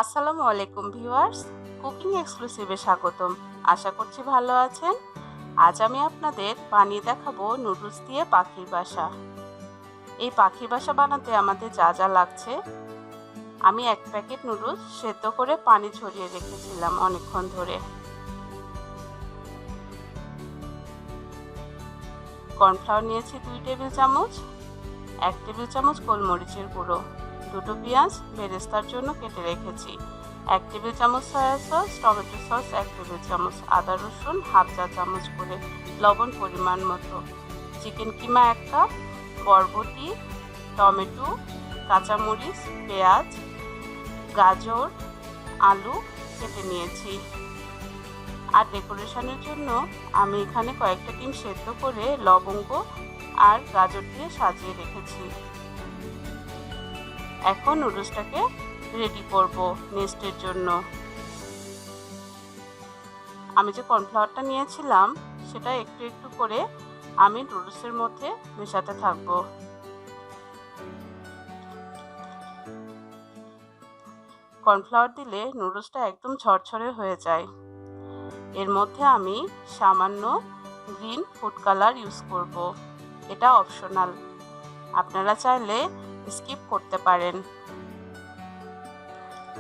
আসসালামু আলাইকুম viewers, cooking এক্সক্লুসিভে স্বাগতম। আশা করছি ভালো আছেন। আজ আমি আপনাদের বানিয়ে দেখাবো নুডলস দিয়ে পাখির বাসা। এই পাখির বাসা বানাতে আমাদের যা যা লাগছে, আমি 1 প্যাকেট নুডলস সেদ্ধ করে পানি ঝরিয়ে রেখেছিলাম অনেকক্ষণ ধরে। কর্নফ্লাওয়ার নিয়েছি 2 টেবিল চামচ, 1 টেবিল চামচ গোলমরিচের গুঁড়ো, 2টো পেঁয়াজ বেরেস্তার জন্য কেটে রেখেছি, 1 টেবিল চামচ soya sauce, tomato sauce 1 table চামচ, আদা রসুন হাফ চা চামচ করে, লবণ পরিমাণ মতো, চিকেন কিমা 1 কাপ, বরবটি, টমেটো, কাঁচামরিচ, পেঁয়াজ, গাজর, আলু কেটে নিয়েছি। আর ডেকোরেশনের জন্য আমি এখানে কয়েকটা ডিম সেদ্ধ করে লবঙ্গ আর গাজর দিয়ে সাজিয়ে রেখেছি। এখন নুডলসটাকে রেডি করব নেস্টের জন্য। আমি যে কর্নফ্লাওয়ারটা নিয়েছিলাম সেটা একটু একটু করে আমি নুডলসের মধ্যে মেশাতে থাকবো। কর্নফ্লাওয়ার দিলে নুডলসটা একদম ঝরঝরে হয়ে যায়। এর মধ্যে আমি সামান্য গ্রিন ফুড কালার ইউজ করব। এটা অপশনাল, আপনারা চাইলে স্কিপ করতে পারেন।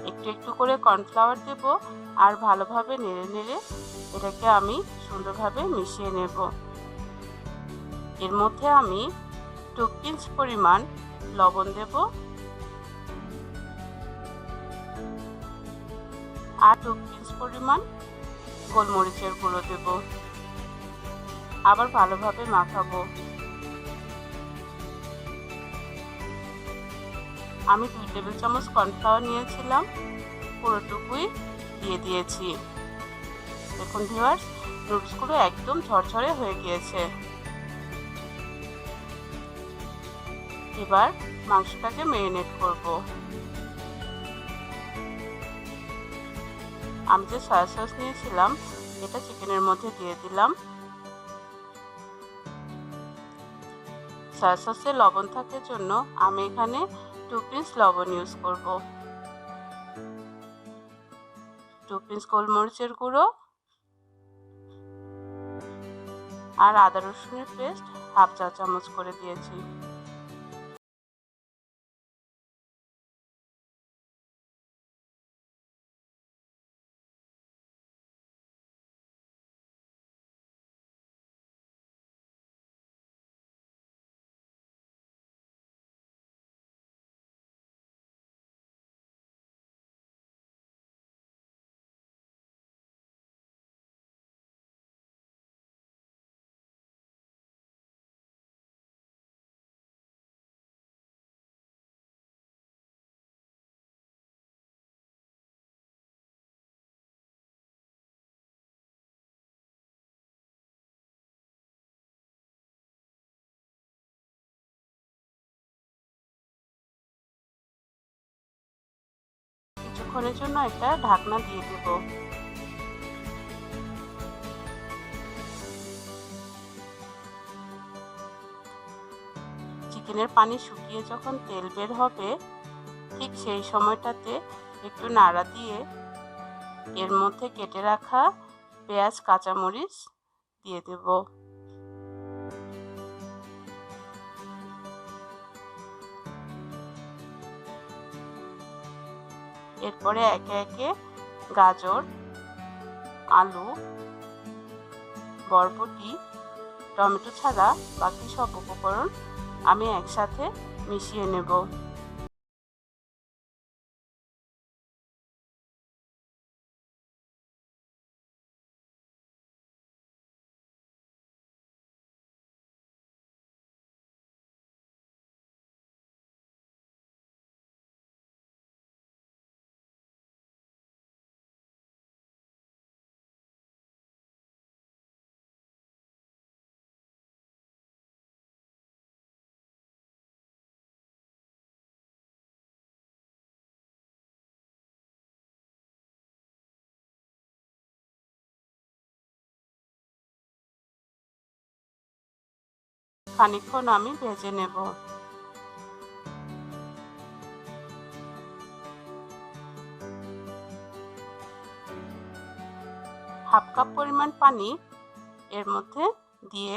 একটু একটু করে কর্নফ্লাওয়ার দেব আর ভালোভাবে নেড়ে নেড়ে এটাকে আমি সুন্দরভাবে মিশিয়ে নেব। এর মধ্যে আমি 2 পিঞ্চ পরিমাণ লবণ দেব আর 2 পিঞ্চ পরিমাণ গোলমরিচের গুঁড়ো দেব। আবার ভালোভাবে মাখাবো। আমি 2 টেবিল চামচ কর্নফ্লাওয়ার নিয়েছিলাম, পুরোটুকুই দিয়ে দিয়েছি। দেখুন ভিউয়ার্স, নুডলসগুলো একদম ঝরঝরে হয়ে গিয়েছে। এবার মাংসটাকে ম্যারিনেট করব। আমি যে সয়া সস নিয়েছিলাম এটা চিকেনের মধ্যে দিয়ে দিলাম। সয়া সসে লবণ থাকার জন্য আমি এখানে 2 পিঞ্চ লবণ ইউজ করব, 2 পিঞ্চ গোলমরিচের গুঁড়ো আর আদা রসুনের পেস্ট হাফ চা চামচ করে দিয়েছি। কিছুক্ষণের জন্য একটা ঢাকনা দিয়ে দেব। চিকেনের পানি শুকিয়ে যখন তেল বের হবে ঠিক সেই সময়টাতে একটু নাড়া দিয়ে এর মধ্যে কেটে রাখা পেঁয়াজ কাঁচামরিচ দিয়ে দেব। এরপরে একে একে গাজর, আলু, বরবটি, টমেটো ছাড়া বাকি সব উপকরণ আমি একসাথে মিশিয়ে নেব। খানিকক্ষণ আমি ভেজে নেব। হাফ কাপ পরিমাণ পানি এর মধ্যে দিয়ে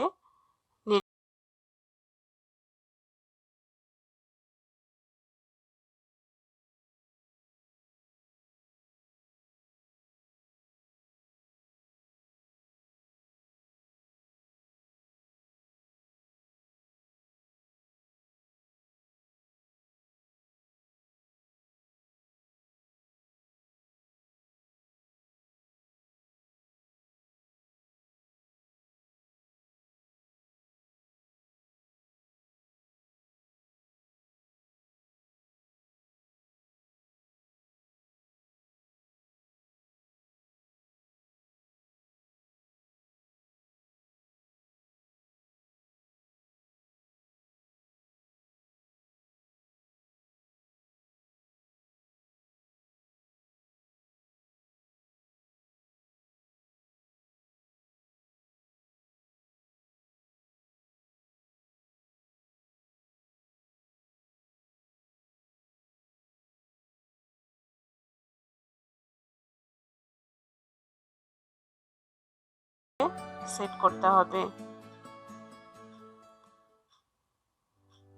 সেট করতে হবে।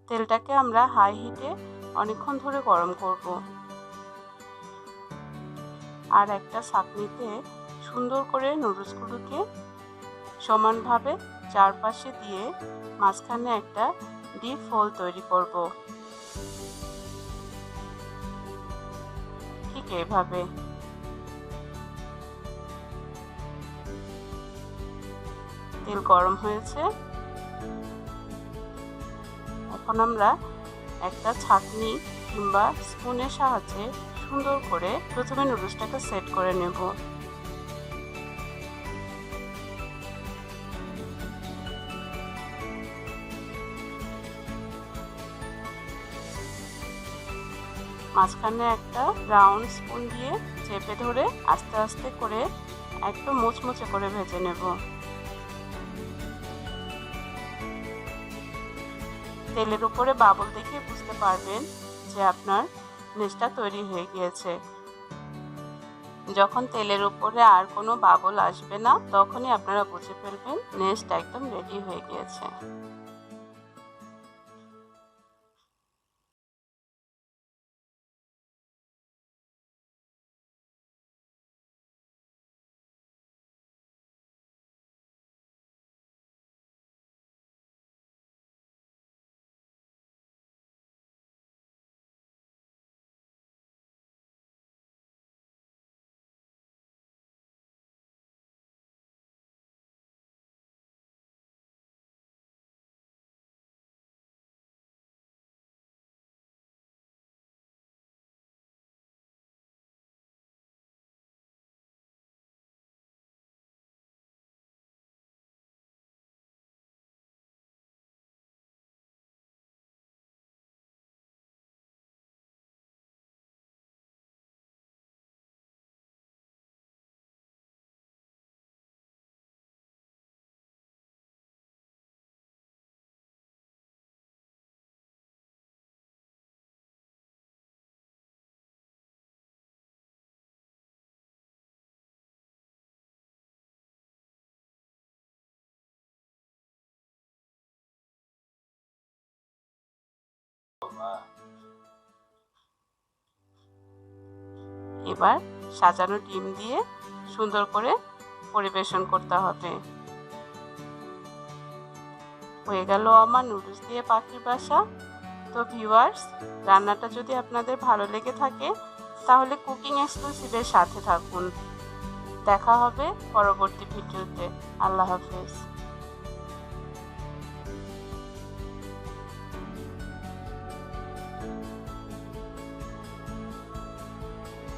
তেলটাকে আমরা হাই হিটে অনেকক্ষণ ধরে গরম করব। আর একটা ছাঁকনিতে সুন্দর করে নুডলসগুলোকে সমানভাবে চারপাশে দিয়ে মাঝখানে একটা ডিপ হোল তৈরি করব। ঠিক এইভাবে। তেল গরম হয়েছে। এখন আমরা একটা ছাঁকনি কিংবা স্পুনের সাহায্যে সুন্দর করে প্রথমে নুডলসটাকে সেট করে নেব। মাঝখানে একটা রাউন্ড স্পুন দিয়ে চেপে ধরে আস্তে আস্তে করে একদম মুচমুচে করে ভেজে নেব। তেলের উপরে বাবল দেখে বুঝতে পারবেন যে আপনার নেস্টটা তৈরি হয়ে গিয়েছে। যখন তেলের উপরে আর কোনো বাবল আসবে না, তখনই আপনারা বুঝে ফেলবেন নেস্ট একদম রেডি হয়ে গিয়েছে। এবার সাজানো ডিম দিয়ে সুন্দর করে পরিবেশন করতে হবে। হয়ে গেল আমার নুডলস দিয়ে পাখির বাসা। তো ভিউয়ার্স, রান্নাটা যদি আপনাদের ভালো লেগে থাকে তাহলে কুকিং এক্সক্লুসিভের সাথে থাকুন। দেখা হবে পরবর্তী ভিডিওতে। আল্লাহ হাফেজ।